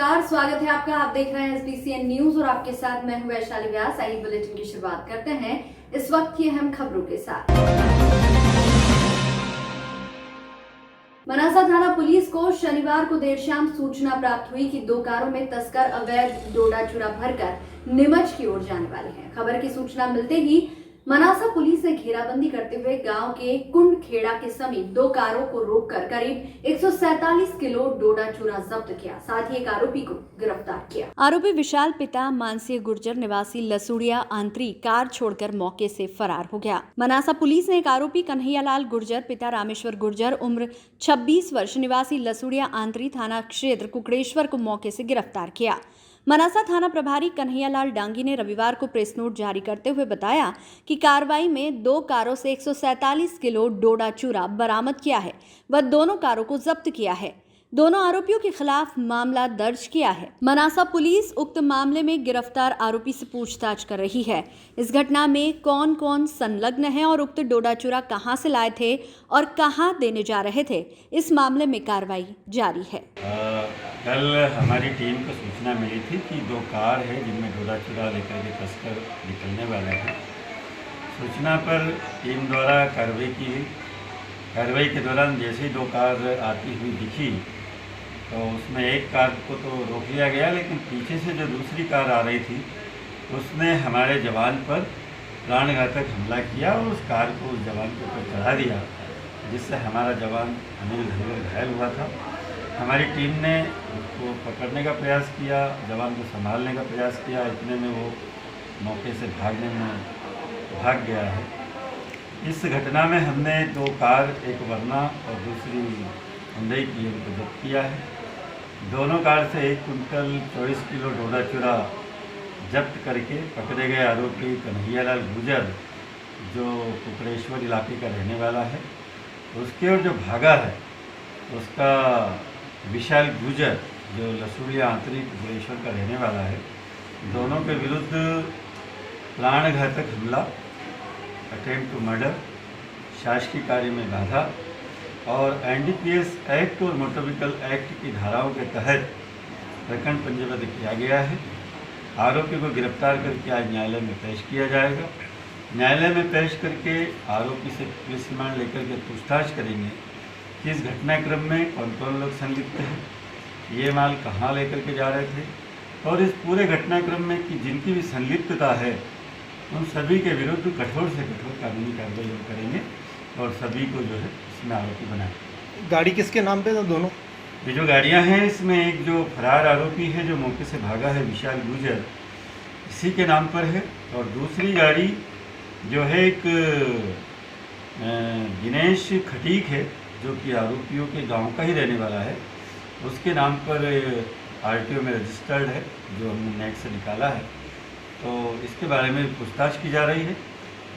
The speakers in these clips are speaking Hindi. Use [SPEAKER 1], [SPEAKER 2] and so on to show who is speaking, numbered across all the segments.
[SPEAKER 1] नमस्कार, स्वागत है आपका। आप देख रहे हैं SBCN न्यूज और आपके साथ मैं हूं वैशाली व्यास। आइए बुलेटिन की शुरुआत करते हैं इस वक्त की अहम खबरों के साथ। मनासा थाना पुलिस को शनिवार को देर शाम सूचना प्राप्त हुई कि 2 कारों में तस्कर अवैध डोडा चूरा भरकर नीमच की ओर जाने वाले हैं। खबर की सूचना मिलते ही मनासा पुलिस ने घेराबंदी करते हुए गांव के कुंडखेड़ा के समीप 2 कारों को रोककर करीब 147 किलो डोडा चूरा जब्त किया। साथ ही एक आरोपी को गिरफ्तार किया। आरोपी विशाल पिता मानसीय गुर्जर निवासी लसूड़िया आंतरी कार छोड़कर मौके से फरार हो गया। मनासा पुलिस ने एक आरोपी कन्हैयालाल गुर्जर पिता रामेश्वर गुर्जर उम्र 26 वर्ष निवासी लसूड़िया आंतरी थाना क्षेत्र कुकड़ेश्वर को मौके से गिरफ्तार किया। मनासा थाना प्रभारी कन्हैयालाल डांगी ने रविवार को प्रेस नोट जारी करते हुए बताया कि कार्रवाई में 2 कारों से 147 किलो डोडा चूरा बरामद किया है व दोनों कारों को जब्त किया है। दोनों आरोपियों के खिलाफ मामला दर्ज किया है। मनासा पुलिस उक्त मामले में गिरफ्तार आरोपी से पूछताछ कर रही है। इस घटना में कौन कौन संलग्न है और उक्त डोडा चूरा कहां से लाए थे और कहां देने जा रहे थे, इस मामले में कार्रवाई जारी है।
[SPEAKER 2] कल हमारी टीम को सूचना मिली थी कि 2 कार है जिनमें डोडा चूरा लेकर के तस्कर निकलने वाले हैं। सूचना पर टीम द्वारा कार्रवाई के दौरान जैसे ही 2 कार आती हुई दिखी तो उसमें एक कार को तो रोक लिया गया, लेकिन पीछे से जो दूसरी कार आ रही थी उसने हमारे जवान पर प्राणघातक हमला किया और उस कार को उस जवान के ऊपर चढ़ा दिया, जिससे हमारा जवान अनिल घायल हुआ था। हमारी टीम ने उसको पकड़ने का प्रयास किया, जवान को संभालने का प्रयास किया, इतने में वो मौके से भाग गया है। इस घटना में हमने 2 कार, एक वरना और दूसरी हुंडई की, उनको जब्त किया है। दोनों कार से 1 कुंटल 24 किलो डोडा चूरा जब्त करके पकड़े गए आरोपी कन्हैयालाल गुर्जर, जो कुकड़ेश्वर इलाके का रहने वाला है, उसके और जो भागा है उसका विशाल गुर्जर, जो लसूड़िया आंतरी कुकड़ेश्वर का रहने वाला है। दोनों के विरुद्ध प्राणघातक हमला, अटेम्प्ट टू मर्डर, शासकीय कार्य में बाधा और NDPS एक्ट और मोटर व्हीकल एक्ट की धाराओं के तहत प्रकरण पंजीबद्ध किया गया है। आरोपी को गिरफ्तार करके आज न्यायालय में पेश किया जाएगा। न्यायालय में पेश करके आरोपी से पुलिस रिमांड लेकर के पूछताछ करेंगे कि इस घटनाक्रम में कौन कौन लोग संलिप्त हैं, ये माल कहाँ लेकर के जा रहे थे और इस पूरे घटनाक्रम में कि जिनकी भी संलिप्तता है उन सभी के विरुद्ध कठोर से कठोर कानूनी कार्रवाई हम करेंगे और सभी को जो है इसमें आरोपी बनाएंगे।
[SPEAKER 3] गाड़ी किसके नाम पे? तो दोनों
[SPEAKER 2] ये जो गाड़ियां हैं, इसमें एक जो फरार आरोपी है जो मौके से भागा है, विशाल गुर्जर, इसी के नाम पर है। और दूसरी गाड़ी जो है एक दिनेश खटीक है, जो कि आरोपियों के गांव का ही रहने वाला है, उसके नाम पर RTO में रजिस्टर्ड है, जो हमने नेट से निकाला है। तो इसके बारे में पूछताछ की जा रही है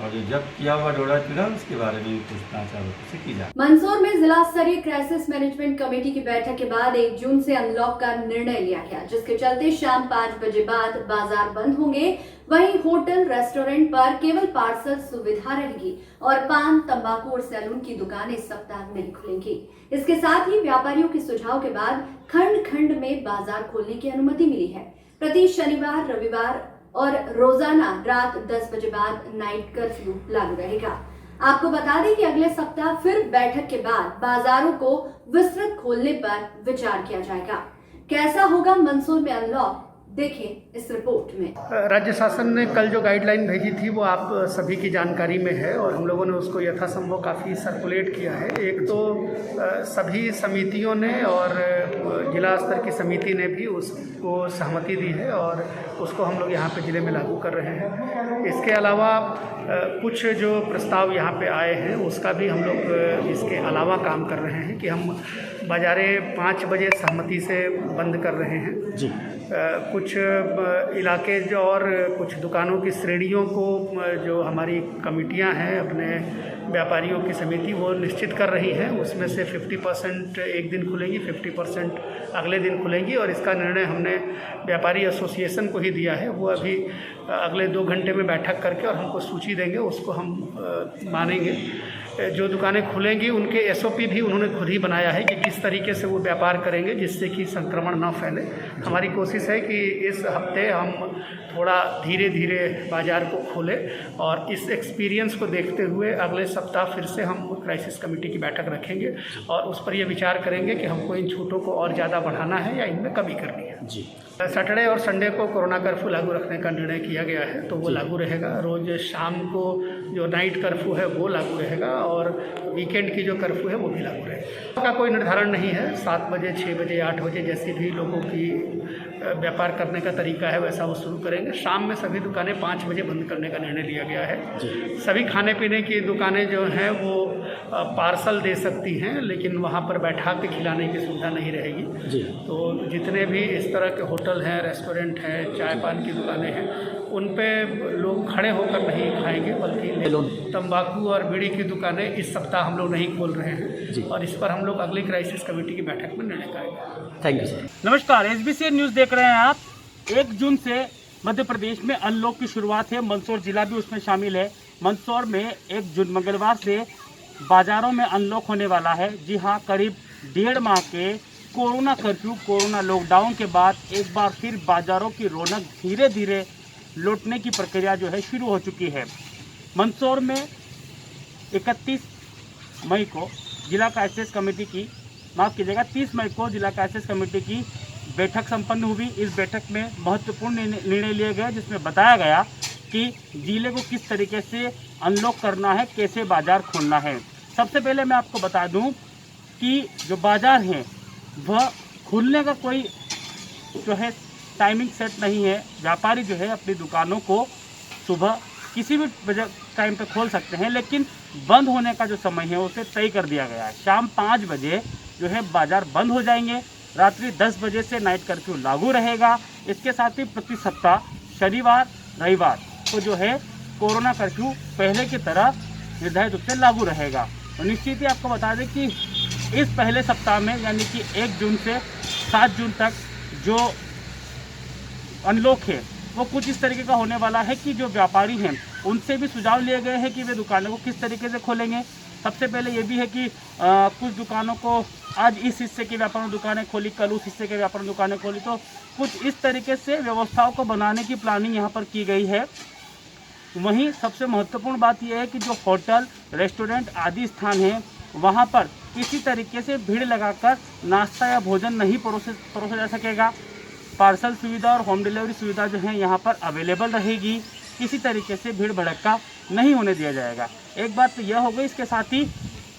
[SPEAKER 2] और जो जब्त किया हुआ डोडा चूरा उसके बारे में भी पूछताछ आरोपी से की जाए।
[SPEAKER 1] मंदसौर में जिला स्तरीय क्राइसिस मैनेजमेंट कमेटी की बैठक के बाद 1 जून से अनलॉक का निर्णय लिया गया, जिसके चलते शाम 5 बजे बाद बाजार बंद होंगे। वहीं होटल रेस्टोरेंट पर केवल पार्सल सुविधा रहेगी और पान, तंबाकू और सैलून की दुकानें इस सप्ताह नहीं खुलेंगी। इसके साथ ही व्यापारियों के सुझाव के बाद खंड खंड में बाजार खोलने की अनुमति मिली है। प्रति शनिवार, रविवार और रोजाना रात 10 बजे बाद नाइट कर्फ्यू लागू रहेगा। आपको बता दें कि अगले सप्ताह फिर बैठक के बाद बाजारों को विस्तृत खोलने पर विचार किया जाएगा। कैसा होगा मंदसौर में अनलॉक, देखें इस रिपोर्ट में।
[SPEAKER 3] राज्य शासन ने कल जो गाइडलाइन भेजी थी वो आप सभी की जानकारी में है और हम लोगों ने उसको यथासंभव काफ़ी सर्कुलेट किया है। एक तो सभी समितियों ने और जिला स्तर की समिति ने भी उसको सहमति दी है और उसको हम लोग यहाँ पे ज़िले में लागू कर रहे हैं। इसके अलावा कुछ जो प्रस्ताव यहाँ पे आए हैं उसका भी हम लोग इसके अलावा काम कर रहे हैं कि हम बाज़ारें 5 बजे सहमति से बंद कर रहे हैं जी। कुछ इलाके जो और कुछ दुकानों की श्रेणियों को जो हमारी कमेटियां हैं अपने व्यापारियों की समिति वो निश्चित कर रही हैं, उसमें से 50% एक दिन खुलेंगी, 50% अगले दिन खुलेंगी और इसका निर्णय हमने व्यापारी एसोसिएशन को ही दिया है। वो अभी अगले 2 घंटे में बैठक करके और हमको सूची देंगे, उसको हम मानेंगे। जो दुकानें खुलेंगी उनके एसओपी भी उन्होंने खुद ही बनाया है कि किस तरीके से वो व्यापार करेंगे जिससे कि संक्रमण न फैले। हमारी कोशिश है कि इस हफ्ते हम थोड़ा धीरे धीरे बाज़ार को खोलें और इस एक्सपीरियंस को देखते हुए अगले सप्ताह फिर से हम क्राइसिस कमेटी की बैठक रखेंगे और उस पर यह विचार करेंगे कि हमको इन छूटों को और ज़्यादा बढ़ाना है या इनमें कमी करनी है।
[SPEAKER 4] जी,
[SPEAKER 3] सैटरडे और संडे को कोरोना कर्फ्यू लागू रखने का निर्णय किया गया है, तो वो लागू रहेगा। रोज़ शाम को जो नाइट कर्फ्यू है वो लागू रहेगा और वीकेंड की जो कर्फ्यू है वो भी लागू रहेगा। का कोई निर्धारण नहीं है, 7 बजे, 6 बजे, 8 बजे जैसी भी लोगों की व्यापार करने का तरीका है वैसा वो शुरू करेंगे। शाम में सभी दुकानें 5 बजे बंद करने का निर्णय लिया गया है। सभी खाने पीने की दुकानें जो हैं वो पार्सल दे सकती हैं, लेकिन वहाँ पर बैठा के खिलाने की सुविधा नहीं रहेगी।
[SPEAKER 4] जी,
[SPEAKER 3] तो जितने भी इस तरह के होटल हैं, रेस्टोरेंट हैं, चाय पान की दुकानें हैं, उन पे लोग खड़े होकर नहीं खाएंगे, बल्कि तंबाकू और बीड़ी की दुकानें इस सप्ताह हम लोग नहीं खोल रहे हैं और इस पर हम लोग अगली क्राइसिस कमेटी की बैठक में निर्णय करेंगे।
[SPEAKER 4] Thank you sir.
[SPEAKER 5] नमस्कार, एसबीसी न्यूज़ देख रहे हैं आप। 1 जून से मध्य प्रदेश में अनलॉक की शुरुआत है। मंदसौर जिला भी उसमें शामिल है। मंदसौर में 1 जून मंगलवार से बाजारों में अनलॉक होने वाला है। जी हाँ, करीब 1.5 माह के कोरोना कर्फ्यू, कोरोना लॉकडाउन के बाद एक बार फिर बाजारों की रौनक धीरे धीरे लौटने की प्रक्रिया जो है शुरू हो चुकी है। मंदसौर में 31 मई को जिला क्राइसिस कमेटी की, माफ़ कीजिएगा, 30 मई को जिला क्राइसिस कमेटी की बैठक संपन्न हुई। इस बैठक में महत्वपूर्ण निर्णय लिए गए, जिसमें बताया गया कि जिले को किस तरीके से अनलॉक करना है, कैसे बाजार खोलना है। सबसे पहले मैं आपको बता दूं कि जो बाजार हैं वह खुलने का कोई जो है टाइमिंग सेट नहीं है। व्यापारी जो है अपनी दुकानों को सुबह किसी भी टाइम पे खोल सकते हैं, लेकिन बंद होने का जो समय है उसे तय कर दिया गया है। शाम 5 बजे जो है बाजार बंद हो जाएंगे। रात्रि 10 बजे से नाइट कर्फ्यू लागू रहेगा। इसके साथ ही प्रति सप्ताह शनिवार रविवार को जो है कोरोना कर्फ्यू पहले की तरह निर्धारित रूप से लागू रहेगा। और निश्चित ही आपको बता दें कि इस पहले सप्ताह में यानी कि 1 जून से 7 जून तक जो अनलॉक है वो कुछ इस तरीके का होने वाला है कि जो व्यापारी हैं उनसे भी सुझाव लिए गए हैं कि वे दुकानों को किस तरीके से खोलेंगे। सबसे पहले ये भी है कि कुछ दुकानों को आज इस हिस्से की व्यापार दुकानें खोली, कल उस हिस्से के व्यापार दुकानें खोली, तो कुछ इस तरीके से व्यवस्थाओं को बनाने की प्लानिंग यहाँ पर की गई है। वहीं सबसे महत्वपूर्ण बात यह है कि जो होटल, रेस्टोरेंट आदि स्थान हैं वहाँ पर किसी तरीके से भीड़ लगाकर नाश्ता या भोजन नहीं परोसा जा सकेगा। पार्सल सुविधा और होम डिलीवरी सुविधा जो है यहाँ पर अवेलेबल रहेगी। किसी तरीके से भीड़ भड़क्का नहीं होने दिया जाएगा। एक बात तो यह हो गई। इसके साथ ही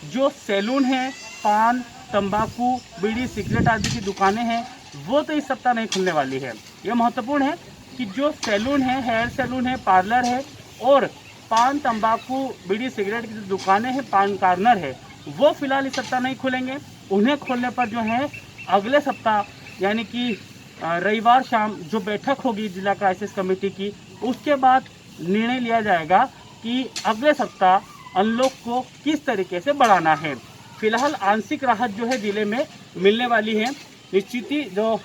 [SPEAKER 5] जो सैलून है, पान, तंबाकू, बीड़ी, सिगरेट आदि की दुकानें हैं वो तो इस सप्ताह नहीं खुलने वाली है। यह महत्वपूर्ण है कि जो सैलून है, हेयर सैलून है, पार्लर है और पान, तंबाकू, बीड़ी, सिगरेट की जो दुकानें हैं, पान कार्नर है, वो फिलहाल इस सप्ताह नहीं खुलेंगे। उन्हें खोलने पर जो है अगले सप्ताह यानी कि रविवार शाम जो बैठक होगी जिला क्राइसिस कमेटी की, उसके बाद निर्णय लिया जाएगा कि अगले सप्ताह अनलॉक को किस तरीके से बढ़ाना है। फिलहाल आंशिक राहत जो है जिले में मिलने वाली है। निश्चित ही जो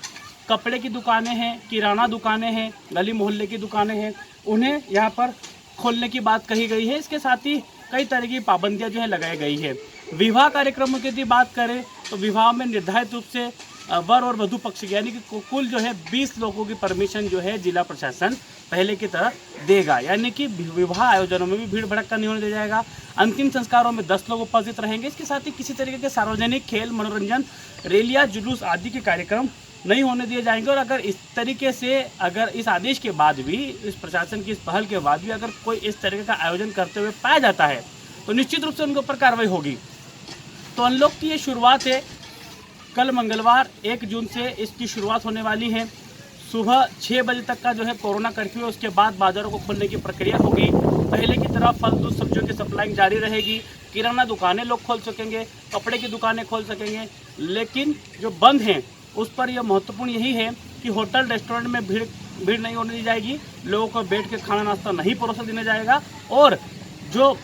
[SPEAKER 5] कपड़े की दुकानें हैं, किराना दुकानें हैं, गली मोहल्ले की दुकानें हैं, उन्हें यहाँ पर खोलने की बात कही गई है। इसके साथ ही कई तरह की पाबंदियाँ जो है लगाई गई है। विवाह कार्यक्रमों की यदि बात करें तो विवाह में निर्धारित रूप से वर और वधू पक्ष की यानी कि कुल जो है 20 लोगों की परमिशन जो है जिला प्रशासन पहले की तरह देगा। यानी कि विवाह आयोजनों में भी भीड़ भड़क्का नहीं होने दिया जाएगा। अंतिम संस्कारों में 10 लोग उपस्थित रहेंगे। इसके साथ ही किसी तरीके के सार्वजनिक खेल, मनोरंजन, रैलियां, जुलूस आदि के कार्यक्रम नहीं होने दिए जाएंगे। और अगर इस तरीके से अगर इस आदेश के बाद भी, इस प्रशासन की इस पहल के बाद भी अगर कोई इस तरीके का आयोजन करते हुए पाया जाता है तो निश्चित रूप से उनके ऊपर कार्रवाई होगी। तो अनलॉक की ये शुरुआत है। कल मंगलवार 1 जून से इसकी शुरुआत होने वाली है। सुबह 6 बजे तक का जो है कोरोना कर्फ्यू है। उसके बाद बाजारों को खोलने की प्रक्रिया होगी। पहले की तरह फल, दूध, सब्जियों की सप्लाइंग जारी रहेगी। किराना दुकानें लोग खोल सकेंगे, कपड़े की दुकानें खोल सकेंगे। लेकिन जो बंद हैं उस पर यह महत्वपूर्ण यही है कि होटल रेस्टोरेंट में भीड़ नहीं होने दी जाएगी, लोगों को बैठ के खाना नाश्ता नहीं परोसा देने जाएगा, और जो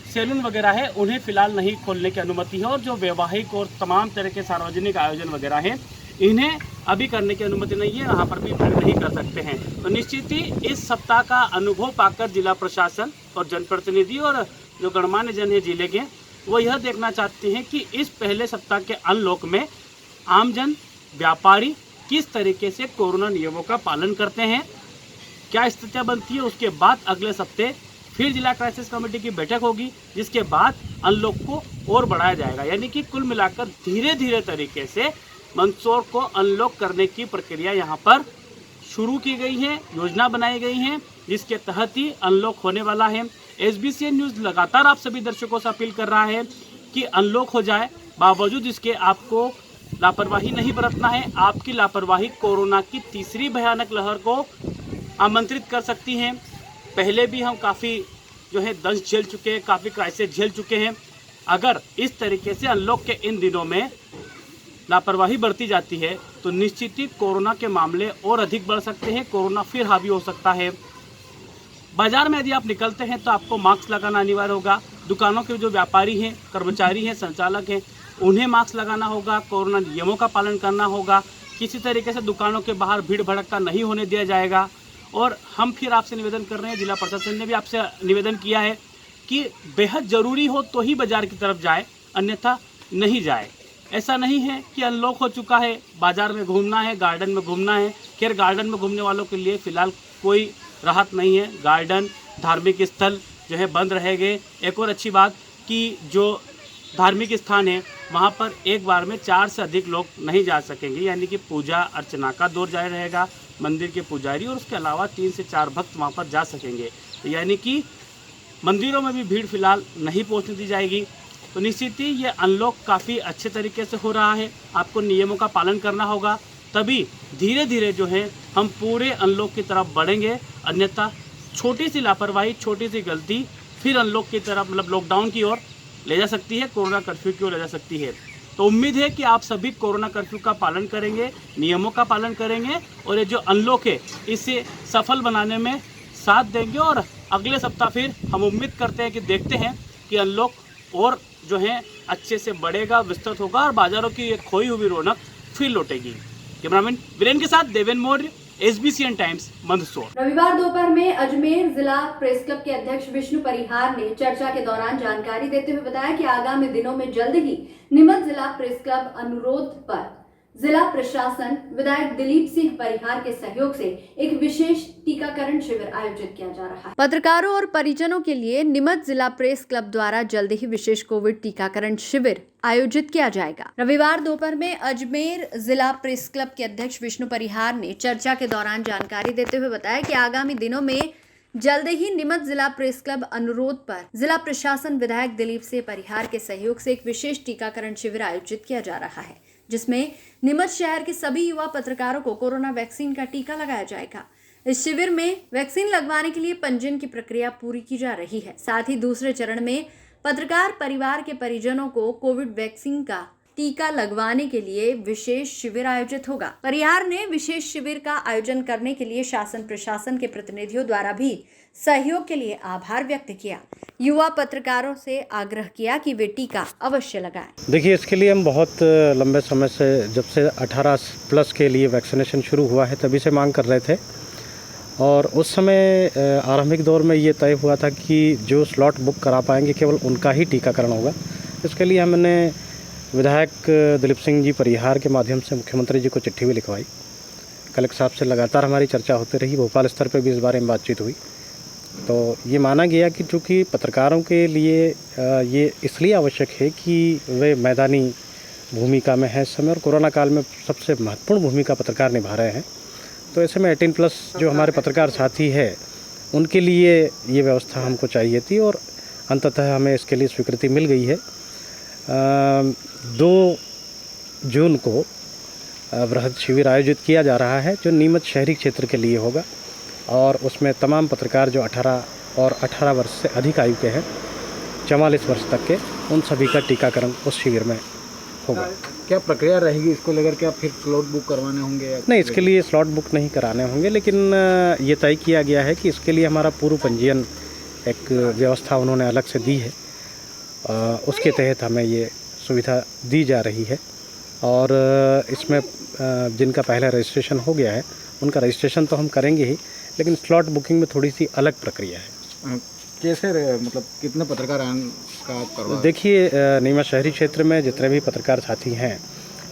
[SPEAKER 5] सैलून वगैरह है उन्हें फ़िलहाल नहीं खोलने की अनुमति है, और जो वैवाहिक और तमाम तरह के सार्वजनिक आयोजन वगैरह हैं इन्हें अभी करने की अनुमति नहीं है, यहाँ पर भी भीड़ नहीं कर सकते हैं। तो निश्चित ही इस सप्ताह का अनुभव पाकर जिला प्रशासन और जनप्रतिनिधि और जो गणमान्य जन है जिले के, वो यह देखना चाहते हैं कि इस पहले सप्ताह के अनलॉक में आमजन, व्यापारी किस तरीके से कोरोना नियमों का पालन करते हैं, क्या स्थितियाँ बनती है। उसके बाद अगले सप्ताह फिर जिला क्राइसिस कमेटी की बैठक होगी, जिसके बाद अनलॉक को और बढ़ाया जाएगा। यानी कि कुल मिलाकर धीरे धीरे तरीके से मंदसौर को अनलॉक करने की प्रक्रिया यहाँ पर शुरू की गई है, योजना बनाई गई है, जिसके तहत ही अनलॉक होने वाला है। SBCN न्यूज़ लगातार आप सभी दर्शकों से अपील कर रहा है कि अनलॉक हो जाए, बावजूद इसके आपको लापरवाही नहीं बरतना है। आपकी लापरवाही कोरोना की तीसरी भयानक लहर को आमंत्रित कर सकती है। पहले भी हम काफ़ी जो है दंश झेल चुके हैं, काफ़ी क्राइसिस झेल चुके हैं। अगर इस तरीके से अनलॉक के इन दिनों में लापरवाही बरती जाती है तो निश्चित ही कोरोना के मामले और अधिक बढ़ सकते हैं, कोरोना फिर हावी हो सकता है। बाजार में यदि आप निकलते हैं तो आपको मास्क लगाना अनिवार्य होगा। दुकानों के जो व्यापारी हैं, कर्मचारी हैं, संचालक हैं, उन्हें मास्क लगाना होगा, कोरोना नियमों का पालन करना होगा। किसी तरीके से दुकानों के बाहर भीड़ भड़क्का नहीं होने दिया जाएगा। और हम फिर आपसे निवेदन कर रहे हैं, जिला प्रशासन ने भी आपसे निवेदन किया है कि बेहद ज़रूरी हो तो ही बाज़ार की तरफ जाए, अन्यथा नहीं जाए। ऐसा नहीं है कि अनलॉक हो चुका है, बाज़ार में घूमना है, गार्डन में घूमना है। खैर गार्डन में घूमने वालों के लिए फ़िलहाल कोई राहत नहीं है, गार्डन, धार्मिक स्थल जो है बंद रहेंगे। एक और अच्छी बात कि जो धार्मिक स्थान है वहाँ पर एक बार में 4 से अधिक लोग नहीं जा सकेंगे, यानी कि पूजा अर्चना का दौर जारी रहेगा। मंदिर के पुजारी और उसके अलावा 3 से 4 भक्त वहाँ पर जा सकेंगे, तो यानी कि मंदिरों में भी भीड़ फिलहाल नहीं पहुँचने दी जाएगी। तो निश्चित ही ये अनलॉक काफ़ी अच्छे तरीके से हो रहा है। आपको नियमों का पालन करना होगा, तभी धीरे धीरे जो है हम पूरे अनलॉक की तरफ बढ़ेंगे। अन्यथा छोटी सी लापरवाही, छोटी सी गलती फिर अनलॉक की तरफ, मतलब लॉकडाउन की ओर ले जा सकती है, कोरोना कर्फ्यू की ओर ले जा सकती है। तो उम्मीद है कि आप सभी कोरोना कर्फ्यू का पालन करेंगे, नियमों का पालन करेंगे, और ये जो अनलॉक है इसे सफल बनाने में साथ देंगे। और अगले सप्ताह फिर हम उम्मीद करते हैं कि देखते हैं कि अनलॉक और जो है अच्छे से बढ़ेगा, विस्तृत होगा, और बाज़ारों की एक खोई हुई रौनक फिर लौटेगी। कैमरामैन वीरेन के साथ देवेन मौर्य, SBCN टाइम्स, मंदसौर।
[SPEAKER 1] रविवार दोपहर में अजमेर जिला प्रेस क्लब के अध्यक्ष विष्णु परिहार ने चर्चा के दौरान जानकारी देते हुए बताया कि आगामी दिनों में जल्द ही नीमच जिला प्रेस क्लब अनुरोध पर जिला प्रशासन विधायक दिलीप सिंह परिहार के सहयोग से एक विशेष टीकाकरण शिविर आयोजित किया जा रहा है। पत्रकारों और परिजनों के लिए नीमच जिला प्रेस क्लब द्वारा जल्द ही विशेष कोविड टीकाकरण शिविर आयोजित किया जाएगा। रविवार दोपहर में अजमेर जिला प्रेस क्लब के अध्यक्ष विष्णु परिहार ने चर्चा के दौरान जानकारी देते हुए बताया कि आगामी दिनों में जल्द ही नीमच जिला प्रेस क्लब अनुरोध पर जिला प्रशासन विधायक दिलीप सिंह परिहार के सहयोग से एक विशेष टीकाकरण शिविर आयोजित किया जा रहा है, जिसमें नीमच शहर के सभी युवा पत्रकारों को कोरोना वैक्सीन का टीका लगाया जाएगा। इस शिविर में वैक्सीन लगवाने के लिए पंजीयन की प्रक्रिया पूरी की जा रही है। साथ ही दूसरे चरण में पत्रकार परिवार के परिजनों को कोविड वैक्सीन का टीका लगवाने के लिए विशेष शिविर आयोजित होगा। परिहार ने विशेष शिविर का आयोजन करने के लिए शासन प्रशासन के प्रतिनिधियों द्वारा भी सहयोग के लिए आभार व्यक्त किया। युवा पत्रकारों से आग्रह किया कि वे टीका अवश्य लगाएं।
[SPEAKER 4] देखिए, इसके लिए हम बहुत लंबे समय से, जब से 18+ के लिए वैक्सीनेशन शुरू हुआ है तभी से मांग कर रहे थे, और उस समय आरंभिक दौर में ये तय हुआ था कि जो स्लॉट बुक करा पाएंगे केवल उनका ही टीकाकरण होगा। इसके लिए हमने विधायक दिलीप सिंह जी परिहार के माध्यम से मुख्यमंत्री जी को चिट्ठी भी लिखवाई। कलेक्टर साहब से लगातार हमारी चर्चा होती रही, भोपाल स्तर पर भी इस बारे में बातचीत हुई। तो ये माना गया कि चूँकि पत्रकारों के लिए ये इसलिए आवश्यक है कि वे मैदानी भूमिका में हैं इस समय, और कोरोना काल में सबसे महत्वपूर्ण भूमिका पत्रकार निभा रहे हैं। तो ऐसे में 18+ जो हमारे पत्रकार साथी है उनके लिए ये व्यवस्था हमको चाहिए थी, और अंततः हमें इसके लिए स्वीकृति मिल गई है। 2 जून को बृहद शिविर आयोजित किया जा रहा है जो नीमच शहरी क्षेत्र के लिए होगा, और उसमें तमाम पत्रकार जो 18 और 18 वर्ष से अधिक आयु के हैं, 44 वर्ष तक के, उन सभी का टीकाकरण उस शिविर में होगा।
[SPEAKER 6] क्या प्रक्रिया रहेगी इसको लेकर के? आप फिर स्लॉट बुक करवाने होंगे या
[SPEAKER 4] नहीं, इसके लिए स्लॉट बुक नहीं कराने होंगे, लेकिन ये तय किया गया है कि इसके लिए हमारा पूर्व पंजीयन एक व्यवस्था उन्होंने अलग से दी है। उसके तहत हमें ये सुविधा दी जा रही है और इसमें जिनका पहला रजिस्ट्रेशन हो गया है उनका रजिस्ट्रेशन तो हम करेंगे ही, लेकिन स्लॉट बुकिंग में थोड़ी सी अलग प्रक्रिया है।
[SPEAKER 6] कैसे मतलब कितने पत्रकार का करवा?
[SPEAKER 4] देखिए, नीमच शहरी क्षेत्र में जितने भी पत्रकार साथी हैं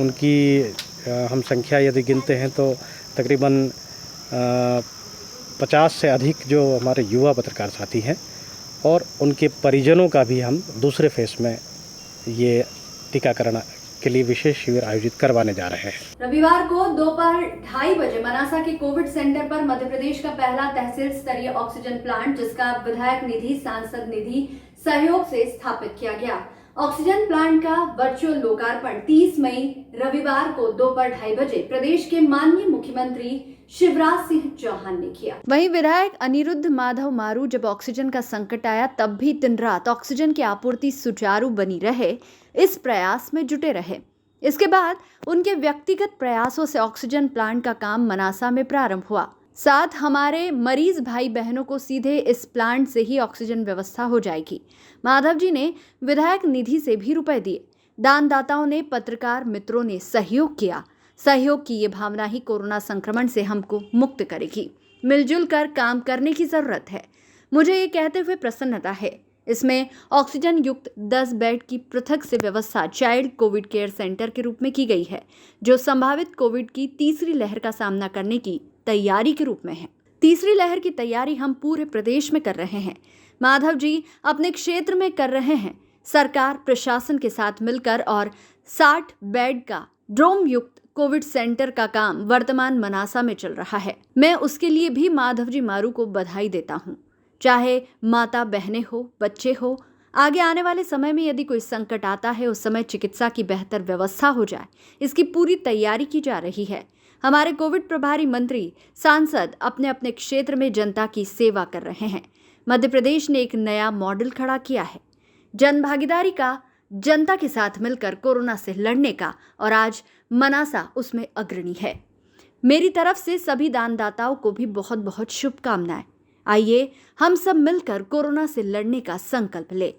[SPEAKER 4] उनकी हम संख्या यदि गिनते हैं तो तकरीबन 50 से अधिक जो हमारे युवा पत्रकार साथी हैं और उनके परिजनों का भी हम दूसरे फेस में ये टीकाकरण के लिए विशेष शिविर आयोजित करवाने जा रहे हैं।
[SPEAKER 1] रविवार को दोपहर 2:30 बजे मनासा के कोविड सेंटर पर मध्य प्रदेश का पहला तहसील स्तरीय ऑक्सीजन प्लांट, जिसका विधायक निधि सांसद निधि सहयोग से स्थापित किया गया। ऑक्सीजन प्लांट का वर्चुअल लोकार्पण 30 मई रविवार को दोपहर 2:30 बजे प्रदेश के माननीय मुख्यमंत्री शिवराज सिंह चौहान ने किया। वहीं विधायक अनिरुद्ध माधव मारू जब ऑक्सीजन का संकट आया तब भी दिन रात ऑक्सीजन की आपूर्ति सुचारू बनी रहे, इस प्रयास में जुटे रहे। इसके बाद उनके व्यक्तिगत प्रयासों से ऑक्सीजन प्लांट का काम मनासा में प्रारंभ हुआ। साथ हमारे मरीज भाई बहनों को सीधे इस प्लांट से ही ऑक्सीजन व्यवस्था हो जाएगी। माधव जी ने विधायक निधि से भी रुपए दिए। दानदाताओं ने, पत्रकार मित्रों ने सहयोग किया। सहयोग की ये भावना ही कोरोना संक्रमण से हमको मुक्त करेगी। मिलजुल कर काम करने की जरूरत है। मुझे ये कहते हुए प्रसन्नता है। इसमें ऑक्सीजन युक्त 10 बेड की पृथक से व्यवस्था चाइल्ड कोविड केयर सेंटर के रूप में की गई है, जो संभावित कोविड की तीसरी लहर का सामना करने की तैयारी के रूप में है। तीसरी लहर की तैयारी हम पूरे प्रदेश में कर रहे हैं। माधव जी अपने क्षेत्र में कर रहे हैं। सरकार प्रशासन के साथ मिलकर और 60 बेड का ड्रोम युक्त कोविड सेंटर का काम वर्तमान मनासा में चल रहा है। मैं उसके लिए भी माधव जी मारू को बधाई देता हूँ। चाहे माता बहनें हो, बच्चे हो, आगे आने वाले समय में यदि कोई संकट आता है उस समय चिकित्सा की बेहतर व्यवस्था हो जाए, इसकी पूरी तैयारी की जा रही है। हमारे कोविड प्रभारी मंत्री, सांसद अपने अपने क्षेत्र में जनता की सेवा कर रहे हैं। मध्य प्रदेश ने एक नया मॉडल खड़ा किया है, जन भागीदारी का, जनता के साथ मिलकर कोरोना से लड़ने का, और आज मनासा उसमें अग्रणी है। मेरी तरफ से सभी दानदाताओं को भी बहुत बहुत शुभकामनाएं। आइए हम सब मिलकर कोरोना से लड़ने का संकल्प ले।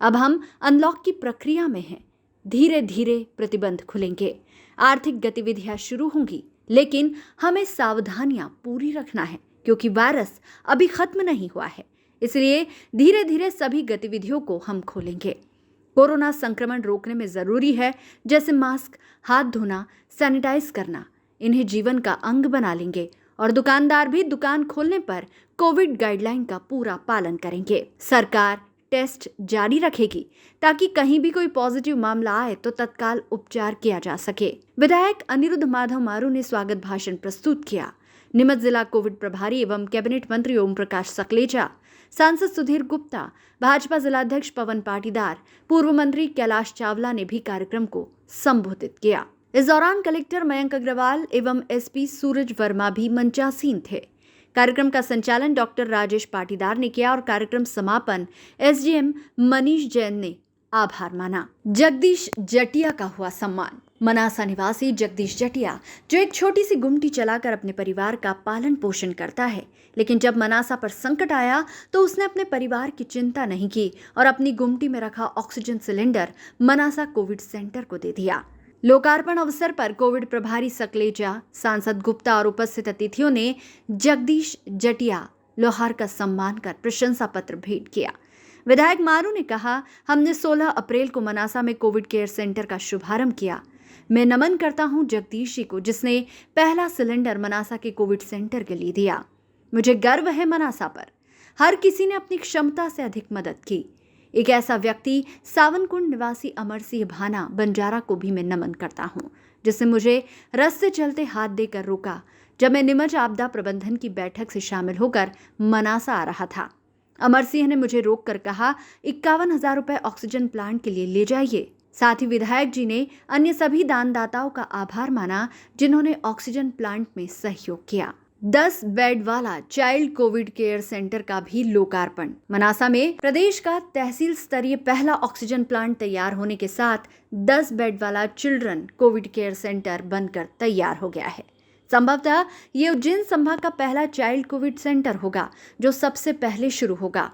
[SPEAKER 1] अब हम अनलॉक की प्रक्रिया में हैं। धीरे धीरे प्रतिबंध खुलेंगे, आर्थिक गतिविधियां शुरू होंगी, लेकिन हमें सावधानियां पूरी रखना है क्योंकि वायरस अभी खत्म नहीं हुआ है। इसलिए धीरे धीरे सभी गतिविधियों को हम खोलेंगे। कोरोना संक्रमण रोकने में जरूरी है, जैसे मास्क, हाथ धोना, सैनिटाइज करना, इन्हें जीवन का अंग बना लेंगे और दुकानदार भी दुकान खोलने पर कोविड गाइडलाइन का पूरा पालन करेंगे। सरकार टेस्ट जारी रखेगी ताकि कहीं भी कोई पॉजिटिव मामला आए तो तत्काल उपचार किया जा सके। विधायक अनिरुद्ध माधव मारू ने स्वागत भाषण प्रस्तुत किया। नीमच जिला कोविड प्रभारी एवं कैबिनेट मंत्री ओम प्रकाश सकलेचा, सांसद सुधीर गुप्ता, भाजपा जिलाध्यक्ष पवन पाटीदार, पूर्व मंत्री कैलाश चावला ने भी कार्यक्रम को संबोधित किया। इस दौरान कलेक्टर मयंक अग्रवाल एवं एसपी सूरज वर्मा भी मंचासीन थे। कार्यक्रम का संचालन डॉक्टर राजेश पाटीदार ने किया और कार्यक्रम समापन एसडीएम मनीष जैन ने आभार माना। जगदीश जटिया का हुआ सम्मान। मनासा निवासी जगदीश जटिया, जो एक छोटी सी गुमटी चलाकर अपने परिवार का पालन पोषण करता है, लेकिन जब मनासा पर संकट आया तो उसने अपने परिवार की चिंता नहीं की और अपनी गुमटी में रखा oxygen cylinder Manasa Covid centre को दे दिया। लोकार्पण अवसर पर कोविड प्रभारी सकलेचा, सांसद गुप्ता और उपस्थित अतिथियों ने जगदीश जटिया लोहार का सम्मान कर प्रशंसा पत्र भेंट किया। विधायक मारू ने कहा, हमने 16 अप्रैल को मनासा में कोविड केयर सेंटर का शुभारंभ किया। मैं नमन करता हूं जगदीश जी को, जिसने पहला सिलेंडर मनासा के कोविड सेंटर के लिए दिया। मुझे गर्व है मनासा पर। हर किसी ने अपनी क्षमता से अधिक मदद की। एक ऐसा व्यक्ति सावनकुंड निवासी अमर सिंह भाना बंजारा को भी मैं नमन करता हूं, जिसने मुझे रास्ते चलते हाथ देकर रोका जब मैं नीमच आपदा प्रबंधन की बैठक से शामिल होकर मनासा आ रहा था। अमर सिंह ने मुझे रोककर कहा, 51,000 रुपए ऑक्सीजन प्लांट के लिए ले जाइए। साथ ही विधायक जी ने अन्य सभी दानदाताओं का आभार माना जिन्होंने ऑक्सीजन प्लांट में सहयोग किया। 10 बेड वाला चाइल्ड कोविड केयर सेंटर का भी लोकार्पण। मनासा में प्रदेश का तहसील स्तरीय पहला ऑक्सीजन प्लांट तैयार होने के साथ 10 बेड वाला चिल्ड्रन कोविड केयर सेंटर बनकर तैयार हो गया है। संभवतः ये उज्जैन संभाग का पहला चाइल्ड कोविड सेंटर होगा जो सबसे पहले शुरू होगा।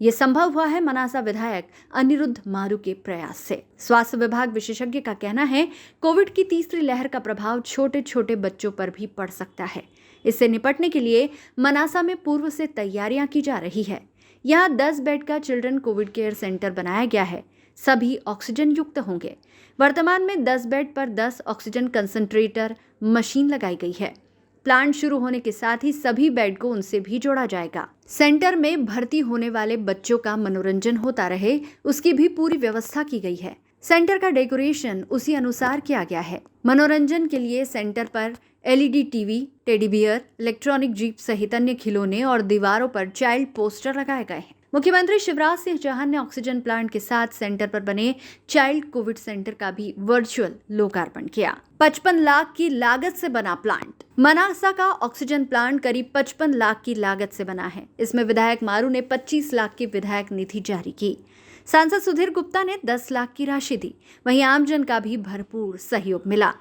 [SPEAKER 1] ये संभव हुआ है मनासा विधायक अनिरुद्ध मारू के प्रयास से। स्वास्थ्य विभाग विशेषज्ञ का कहना है कोविड की तीसरी लहर का प्रभाव छोटे छोटे बच्चों पर भी पड़ सकता है। इससे निपटने के लिए मनासा में पूर्व से तैयारियां की जा रही है। यहाँ 10 बेड का चिल्ड्रन कोविड केयर सेंटर बनाया गया है। सभी ऑक्सीजन युक्त होंगे। वर्तमान में 10 बेड पर 10 ऑक्सीजन कंसंट्रेटर मशीन लगाई गई है। प्लांट शुरू होने के साथ ही सभी बेड को उनसे भी जोड़ा जाएगा। सेंटर में भर्ती होने वाले बच्चों का मनोरंजन होता रहे, उसकी भी पूरी व्यवस्था की गई है। सेंटर का डेकोरेशन उसी अनुसार किया गया है। मनोरंजन के लिए सेंटर पर LED TV, teddy bear, electronic jeep सहित अन्य खिलौने और दीवारों पर चाइल्ड पोस्टर लगाए गए हैं। मुख्यमंत्री शिवराज सिंह चौहान ने ऑक्सीजन प्लांट के साथ सेंटर पर बने चाइल्ड कोविड सेंटर का भी वर्चुअल लोकार्पण किया। 55 लाख की लागत से बना प्लांट। मनासा का ऑक्सीजन प्लांट करीब 55 लाख की लागत से बना है। इसमें विधायक मारू ने 25 लाख की विधायक निधि जारी की। सांसद सुधीर गुप्ता ने 10 लाख की राशि दी। वहीं आमजन का भी भरपूर सहयोग मिला।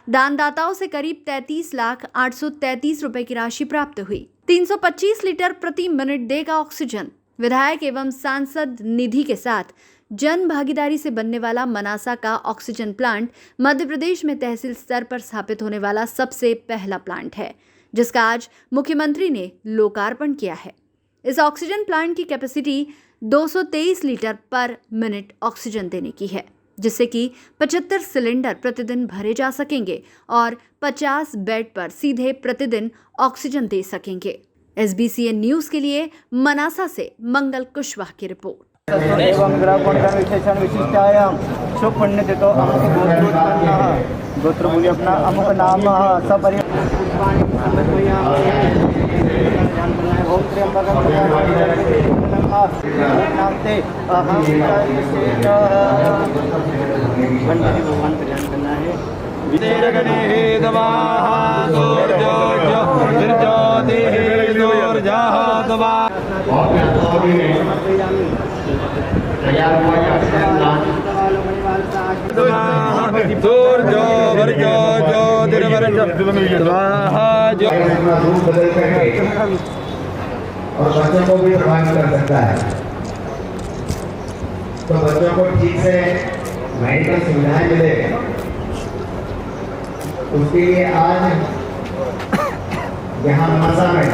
[SPEAKER 1] दानदाताओं से करीब 33,833 रुपए की राशि प्राप्त हुई। 325 लीटर प्रति मिनट देगा ऑक्सीजन। विधायक एवं सांसद निधि के साथ जन भागीदारी से बनने वाला मनासा का ऑक्सीजन प्लांट मध्य प्रदेश में तहसील स्तर पर स्थापित होने वाला सबसे पहला प्लांट है, जिसका आज मुख्यमंत्री ने लोकार्पण किया है। इस ऑक्सीजन प्लांट की कैपेसिटी 223 लीटर पर मिनट ऑक्सीजन देने की है, जिससे कि 75 सिलेंडर प्रतिदिन भरे जा सकेंगे और 50 बेड पर सीधे प्रतिदिन ऑक्सीजन दे सकेंगे। SBCN न्यूज के लिए मनासा से मंगल कुशवाहा की रिपोर्ट।
[SPEAKER 6] एवं ग्रहकोणकं विशेषण विशिष्टायां शुभ पुण्यतिथो अमुक गोत्रोत्पन्नः गोत्र बोलिए अपना अमुक नाम सपरिवार ओम त्र्यंबकं नामते अहम गणपति भगवान का ध्यान करना है।
[SPEAKER 7] और बच्चों को भी प्रभावित कर सकता है। तो बच्चों को ठीक से मेडिकल सुविधाएं मिले, उसके लिए आज यहाँ मनासा में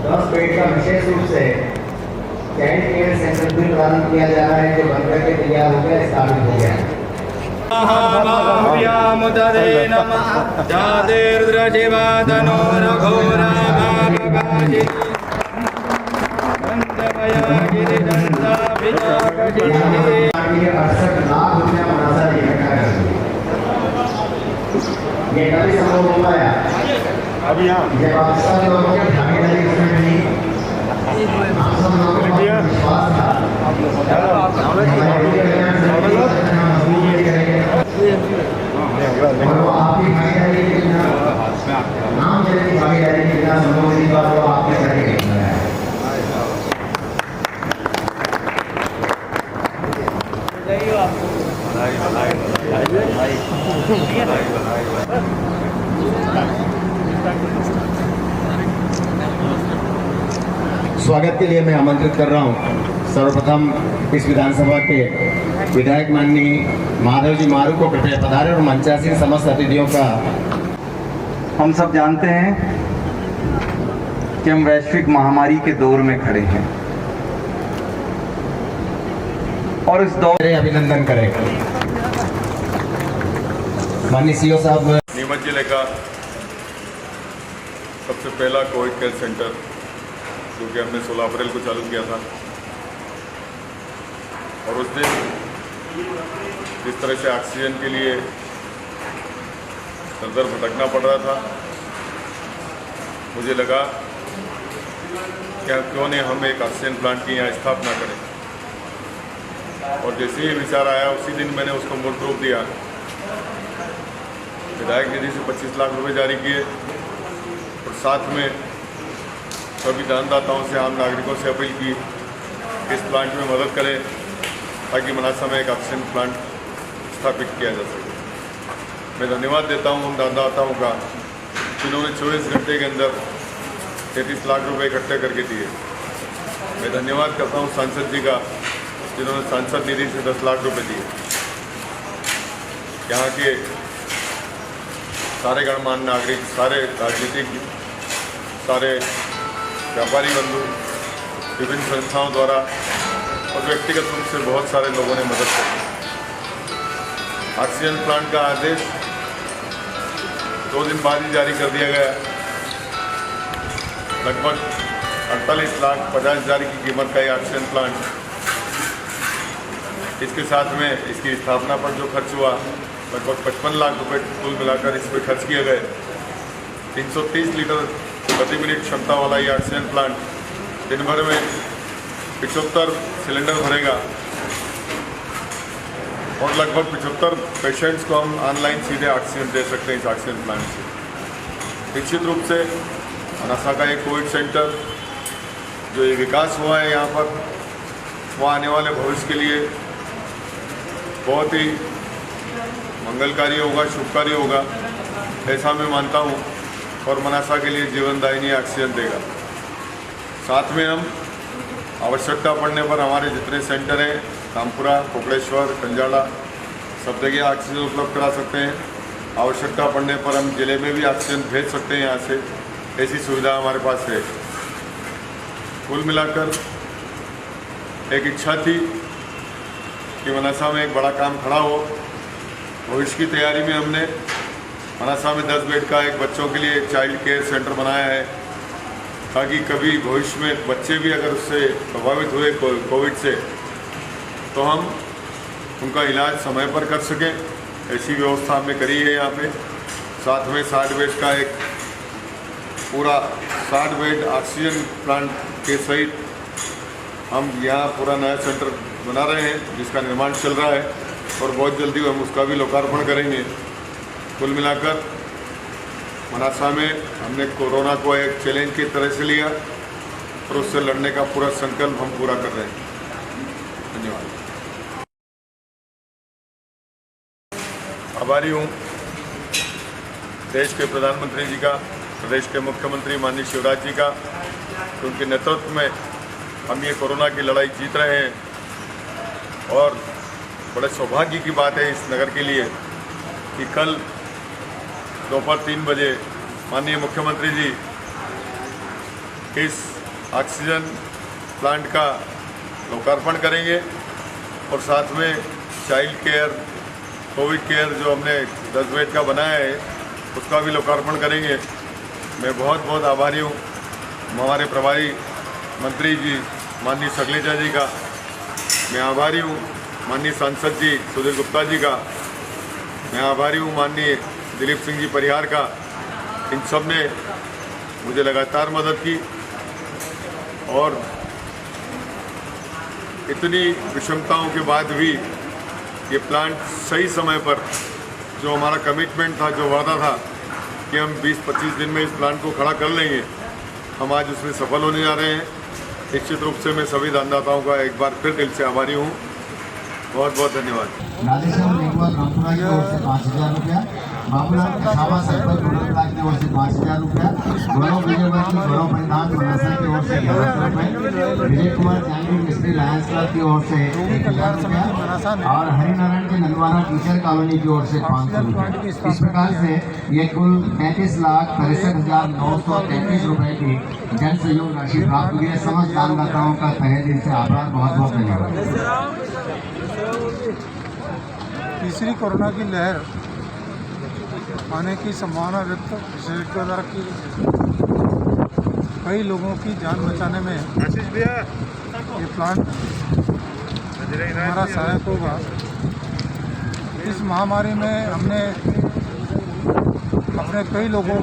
[SPEAKER 7] 10 बेड का विशेष रूप से चाइल्ड केयर सेंटर भी प्रारंभ किया जा रहा है, जो बनकर के तैयार हो गया, स्थापित हो गया है। ये कभी संभव हो पाया अभी जब आप सब लोगों की भागीदारी इसमें मिली, आप सब लोगों को विश्वास था वो आपकी भागीदारी के बिना नाम चलती भागीदारी के बिना संभव नहीं हुआ, वो आपने करके दिखाया है। स्वागत के लिए मैं आमंत्रित कर रहा हूं सर्वप्रथम इस विधानसभा के विधायक माननीय माधव जी मारू को कृपया पधारें और मंचासीन समस्त अतिथियों का।
[SPEAKER 8] हम सब जानते हैं कि हम वैश्विक महामारी के दौर में खड़े हैं और इस दौर
[SPEAKER 7] में अभिनंदन करें माननीय सीओ साहब।
[SPEAKER 9] नीमच जिले का सबसे पहला कोविड केयर सेंटर जो कि हमने 16 अप्रैल को चालू किया था, और उस दिन जिस तरह से ऑक्सीजन के लिए दर भटकना पड़ रहा था, मुझे लगा क्या क्यों नहीं हम एक ऑक्सीजन प्लांट की यहाँ स्थापना करें। और जैसे ही विचार आया उसी दिन मैंने उसको मूर्त रूप दिया। विधायक निधि से 25 लाख रुपए जारी किए साथ में सभी दानदाताओं से, आम नागरिकों से अपील की इस प्लांट में मदद करें ताकि मनासा में एक ऑक्सीजन प्लांट स्थापित किया जा सके। मैं धन्यवाद देता हूं उन दानदाताओं का जिन्होंने 24 घंटे के अंदर 33 लाख रुपए इकट्ठे करके दिए। मैं धन्यवाद करता हूं सांसद जी का जिन्होंने सांसद निधि से 10 लाख रुपए दिए। यहाँ के सारे गणमान्य नागरिक, सारे राजनीतिक, सारे व्यापारी बंधु, विभिन्न संस्थाओं द्वारा और व्यक्तिगत रूप से बहुत सारे लोगों ने मदद की। ऑक्सीजन प्लांट का आदेश 2 दिन बाद ही जारी कर दिया गया। लगभग 48,50,000 की कीमत का ये ऑक्सीजन प्लांट, इसके साथ में इसकी स्थापना पर जो खर्च हुआ लगभग 55 लाख रुपए कुल मिलाकर इस पर खर्च किए गए। 330 लीटर प्रति मिनट क्षमता वाला ये ऑक्सीजन प्लांट दिन भर में 75 सिलेंडर भरेगा और लगभग 75 पेशेंट्स को हम ऑनलाइन सीधे ऑक्सीजन दे सकते हैं इस ऑक्सीजन प्लांट से। निश्चित रूप से मनासा का एक कोविड सेंटर जो ये विकास हुआ है यहाँ पर, वह आने वाले भविष्य के लिए बहुत ही मंगलकारी होगा, शुभकारी होगा, ऐसा मैं मानता हूँ और मनासा के लिए जीवनदायिनी ऑक्सीजन देगा। साथ में हम आवश्यकता पड़ने पर हमारे जितने सेंटर हैं, कामपुरा, कोकड़ेश्वर, कंजाला, सब जगह ऑक्सीजन उपलब्ध करा सकते हैं। आवश्यकता पड़ने पर हम जिले में भी ऑक्सीजन भेज सकते हैं यहाँ से, ऐसी सुविधा हमारे पास है। कुल मिलाकर एक इच्छा थी कि मनासा में एक बड़ा काम खड़ा हो। भविष्य की तैयारी में हमने मनासा में 10 बेड का एक बच्चों के लिए चाइल्ड केयर सेंटर बनाया है ताकि कभी भविष्य में बच्चे भी अगर उससे प्रभावित हुए कोविड से तो हम उनका इलाज समय पर कर सकें, ऐसी व्यवस्था हमने करी है यहाँ पे। साथ में 60 बेड का एक पूरा 60 बेड ऑक्सीजन प्लांट के सहित हम यहाँ पूरा नया सेंटर बना रहे हैं जिसका निर्माण चल रहा है और बहुत जल्दी हम उसका भी लोकार्पण करेंगे। कुल मिलाकर मनासा में हमने कोरोना को एक चैलेंज की तरह से लिया और उससे लड़ने का पूरा संकल्प हम पूरा कर रहे हैं। धन्यवाद। आभारी हूँ देश के प्रधानमंत्री जी का, प्रदेश के मुख्यमंत्री माननीय शिवराज जी का, उनके नेतृत्व में हम ये कोरोना की लड़ाई जीत रहे हैं और बड़े सौभाग्य की बात है इस नगर के लिए कि कल दोपहर 3 बजे माननीय मुख्यमंत्री जी इस ऑक्सीजन प्लांट का लोकार्पण करेंगे और साथ में चाइल्ड केयर, कोविड केयर जो हमने 10 बेड का बनाया है उसका भी लोकार्पण करेंगे। मैं बहुत बहुत आभारी हूँ हमारे प्रभारी मंत्री जी माननीय शैलजा जी का। मैं आभारी हूँ माननीय सांसद जी सुधीर गुप्ता जी का। मैं आभारी हूँ माननीय दिलीप सिंह जी परिहार का। इन सब ने मुझे लगातार मदद की और इतनी विषमताओं के बाद भी ये प्लांट सही समय पर, जो हमारा कमिटमेंट था, जो वादा था कि हम 20-25 दिन में इस प्लांट को खड़ा कर लेंगे, हम आज उसमें सफल होने जा रहे हैं। निश्चित रूप से मैं सभी दानदाताओं का एक बार फिर दिल से आभारी हूँ। बहुत बहुत धन्यवाद।
[SPEAKER 7] राधेश्याम नेगवाल रामपुरा की ओर से 5,000 रुपया, बाबूलाल कसावा सरपंच गुरुकुला की ओर से 5,000 रुपया, गौरव विजयवर्गीय गौरव परिधान मनासा की ओर से 1100 रुपये, विजय कुमार जांगी मिस्त्री लायंस क्लब की ओर से 1,000 रुपया और हरिनारायण के नंदवारा टीचर कॉलोनी की ओर से 500 रुपये। इस प्रकार से ये कुल 35,63,933 रुपये की जन सहयोग राशि प्राप्त हुई है। समस्त दानदाताओं का तहे दिल से आभार, बहुत बहुत धन्यवाद।
[SPEAKER 10] तीसरी कोरोना की लहर आने की संभावना व्यक्त विशेषज्ञों द्वारा की कई लोगों की जान बचाने में ये प्लांट हमारा सहायक होगा। इस महामारी में हमने अपने कई लोगों,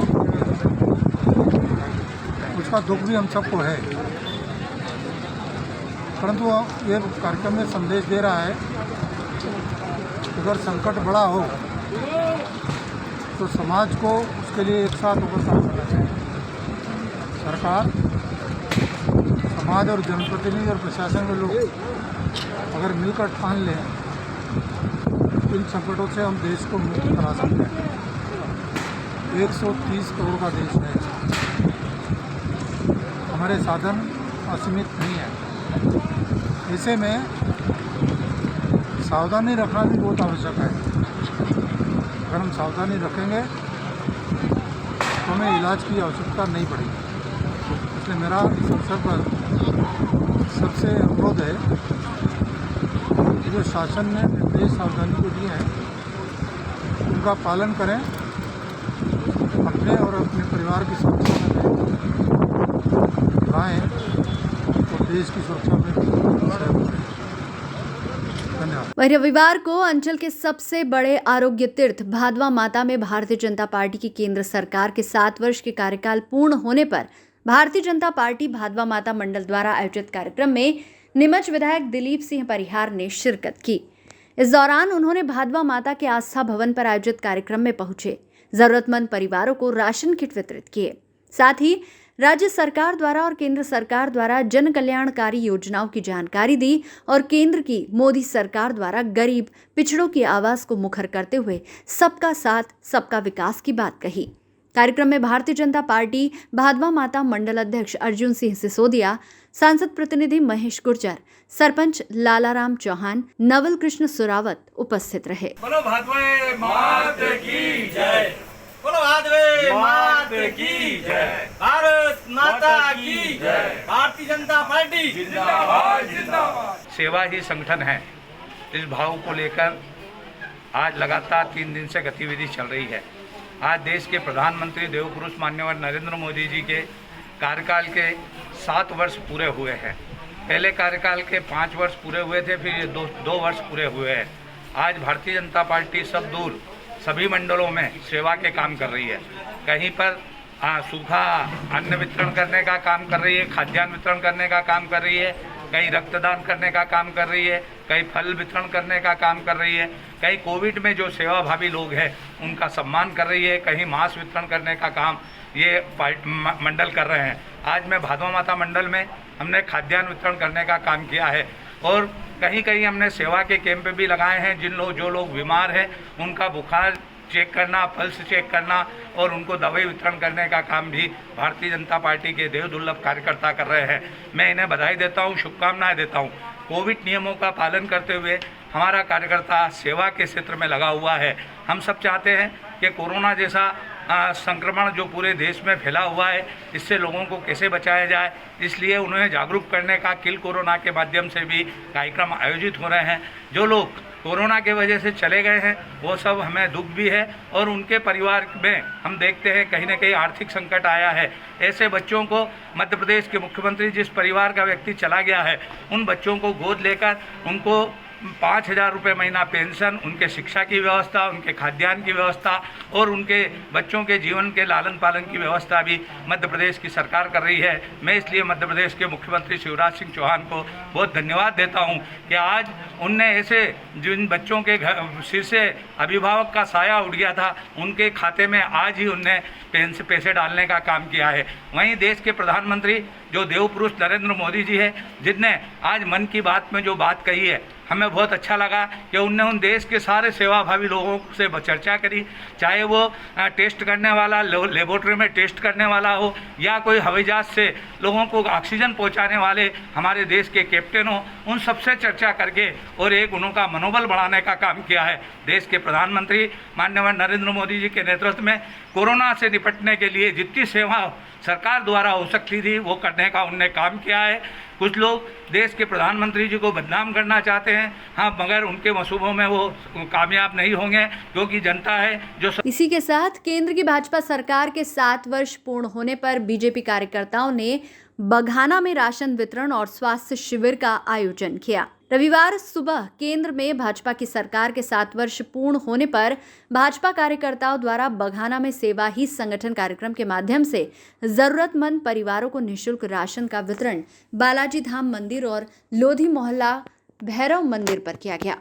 [SPEAKER 10] उसका दुख भी हम सबको है, परंतु ये कार्यक्रम में संदेश दे रहा है अगर संकट बड़ा हो तो समाज को उसके लिए एक साथ होकर काम करना चाहिए। सरकार, समाज और जनप्रतिनिधि और प्रशासन के लोग अगर मिलकर ठान लें, इन संकटों से हम देश को मुक्त करा सकते हैं। 130 करोड़ का देश है, हमारे साधन असीमित नहीं है। ऐसे में सावधानी रखना भी बहुत आवश्यक है। अगर हम सावधानी रखेंगे तो हमें इलाज की आवश्यकता नहीं पड़ेगी। इसलिए मेरा इस अवसर पर सबसे अनुरोध है कि जो शासन ने निर्देश सावधानी को दिए हैं उनका पालन करें, अपने और अपने परिवार की सुरक्षा में रहें और देश की सुरक्षा में सहयोग करें। धन्यवाद।
[SPEAKER 1] वहीं रविवार को अंचल के सबसे बड़े आरोग्य तीर्थ भादवा माता में भारतीय जनता पार्टी की केंद्र सरकार के 7 वर्ष के कार्यकाल पूर्ण होने पर भारतीय जनता पार्टी भादवा माता मंडल द्वारा आयोजित कार्यक्रम में नीमच विधायक दिलीप सिंह परिहार ने शिरकत की। इस दौरान उन्होंने भादवा माता के आस्था भवन पर आयोजित कार्यक्रम में पहुंचे जरूरतमंद परिवारों को राशन किट वितरित किए। साथ ही राज्य सरकार द्वारा और केंद्र सरकार द्वारा जन कल्याणकारी योजनाओं की जानकारी दी और केंद्र की मोदी सरकार द्वारा गरीब पिछड़ों की आवाज को मुखर करते हुए सबका साथ सबका विकास की बात कही। कार्यक्रम में भारतीय जनता पार्टी भादवा माता मंडल अध्यक्ष अर्जुन सिंह सिसोदिया, सांसद प्रतिनिधि महेश गुर्जर, सरपंच लालाराम चौहान, नवल कृष्ण सुरावत उपस्थित रहे।
[SPEAKER 11] बोलो भादवे मात की जय, बोलो भादवे मात की जय, भारत माता की जय, भारतीय जनता पार्टी जिंदाबाद जिंदाबाद।
[SPEAKER 12] सेवा ही संगठन है, इस भाव को लेकर आज लगातार 3 दिन से गतिविधि चल रही है। आज देश के प्रधानमंत्री देवपुरुष माननीय नरेंद्र मोदी जी के कार्यकाल के 7 वर्ष पूरे हुए हैं। पहले कार्यकाल के 5 वर्ष पूरे हुए थे, फिर ये 2 वर्ष पूरे हुए हैं। आज भारतीय जनता पार्टी सब दूर सभी मंडलों में सेवा के काम कर रही है। कहीं पर सूखा अन्न वितरण करने का काम कर रही है, खाद्यान्न वितरण करने का काम कर रही है, कहीं रक्तदान करने का काम कर रही है, कहीं फल वितरण करने का काम कर रही है, कहीं कोविड में जो सेवाभावी लोग हैं उनका सम्मान कर रही है, कहीं मास्क वितरण करने का काम ये मंडल कर रहे हैं। आज मैं भादवा माता मंडल में हमने खाद्यान्न वितरण करने का काम किया है और कहीं कहीं हमने सेवा के कैंप भी लगाए हैं। जो लोग बीमार हैं उनका बुखार चेक करना, पल्स चेक करना और उनको दवाई वितरण करने का काम भी भारतीय जनता पार्टी के देव दुर्लभ कार्यकर्ता कर रहे हैं। मैं इन्हें बधाई देता हूं, शुभकामनाएं देता हूं। कोविड नियमों का पालन करते हुए हमारा कार्यकर्ता सेवा के क्षेत्र में लगा हुआ है। हम सब चाहते हैं कि कोरोना जैसा संक्रमण जो पूरे देश में फैला हुआ है, इससे लोगों को कैसे बचाया जाए, इसलिए उन्हें जागरूक करने का किल कोरोना के माध्यम से भी कार्यक्रम आयोजित हो रहे हैं। जो लोग कोरोना के वजह से चले गए हैं वो सब हमें दुख भी है और उनके परिवार में हम देखते हैं कहीं ना कहीं आर्थिक संकट आया है। ऐसे बच्चों को मध्य प्रदेश के मुख्यमंत्री जिस परिवार का व्यक्ति चला गया है उन बच्चों को गोद लेकर उनको 5,000 रुपये महीना पेंशन, उनके शिक्षा की व्यवस्था, उनके खाद्यान्न की व्यवस्था और उनके बच्चों के जीवन के लालन पालन की व्यवस्था भी मध्य प्रदेश की सरकार कर रही है। मैं इसलिए मध्य प्रदेश के मुख्यमंत्री शिवराज सिंह चौहान को बहुत धन्यवाद देता हूं कि आज उनने ऐसे जिन बच्चों के सिर से अभिभावक का साया उठ गया था उनके खाते में आज ही उनने पैसे डालने का काम किया है। वहीं देश के प्रधानमंत्री जो देवपुरुष नरेंद्र मोदी जी है, जिनने आज मन की बात में जो बात कही है, हमें बहुत अच्छा लगा कि उनने उन देश के सारे सेवाभावी लोगों से चर्चा करी, चाहे वो टेस्ट करने वाला लेबोरेटरी में टेस्ट करने वाला हो या कोई हवाई जहाज से लोगों को ऑक्सीजन पहुंचाने वाले हमारे देश के कैप्टन हो, उन सबसे चर्चा करके और एक उनका मनोबल बढ़ाने का काम किया है। देश के प्रधानमंत्री माननीय नरेंद्र मोदी जी के नेतृत्व में कोरोना से निपटने के लिए जितनी सेवा सरकार द्वारा हो सकती थी वो करने का उनने काम किया है। कुछ लोग देश के प्रधानमंत्री जी को बदनाम करना चाहते हैं, हाँ, मगर उनके मंसूबों में वो कामयाब नहीं होंगे क्योंकि जनता है जो
[SPEAKER 1] इसी के साथ केंद्र की भाजपा सरकार के 7 वर्ष पूर्ण होने पर बीजेपी कार्यकर्ताओं ने बघाना में राशन वितरण और स्वास्थ्य शिविर का आयोजन किया। रविवार सुबह केंद्र में भाजपा की सरकार के 7 वर्ष पूर्ण होने पर भाजपा कार्यकर्ताओं द्वारा बघाना में सेवा ही संगठन कार्यक्रम के माध्यम से जरूरतमंद परिवारों को निःशुल्क राशन का वितरण बालाजी धाम मंदिर और लोधी मोहल्ला भैरव मंदिर पर किया गया।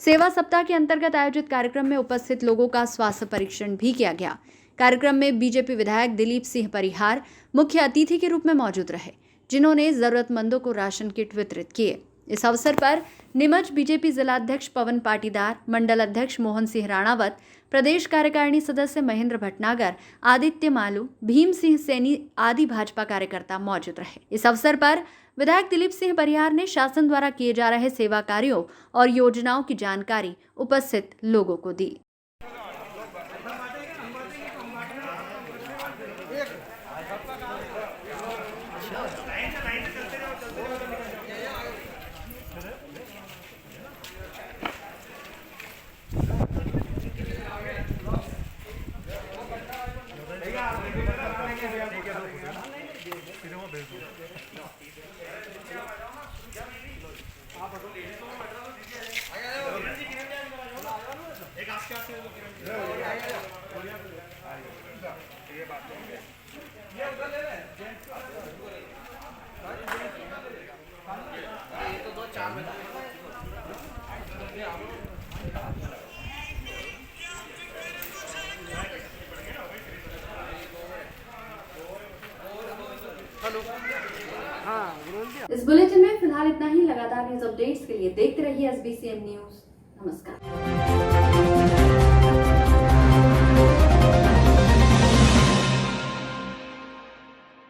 [SPEAKER 1] सेवा सप्ताह के अंतर्गत आयोजित कार्यक्रम में उपस्थित लोगों का स्वास्थ्य परीक्षण भी किया गया। कार्यक्रम में बीजेपी विधायक दिलीप सिंह परिहार मुख्य अतिथि के रूप में मौजूद रहे, जिन्होंने जरूरतमंदों को राशन किट वितरित किए। इस अवसर पर नीमच बीजेपी जिलाध्यक्ष पवन पाटीदार, मंडल अध्यक्ष मोहन सिंह राणावत, प्रदेश कार्यकारिणी सदस्य महेंद्र भटनागर, आदित्य मालू, भीम सिंह सैनी आदि भाजपा कार्यकर्ता मौजूद रहे। इस अवसर पर विधायक दिलीप सिंह परिहार ने शासन द्वारा किए जा रहे सेवा कार्यों और योजनाओं की जानकारी उपस्थित लोगों को दी। इस बुलेटिन में फिलहाल इतना ही। लगातार न्यूज अपडेट्स के लिए देखते रहिए SBCN न्यूज। नमस्कार।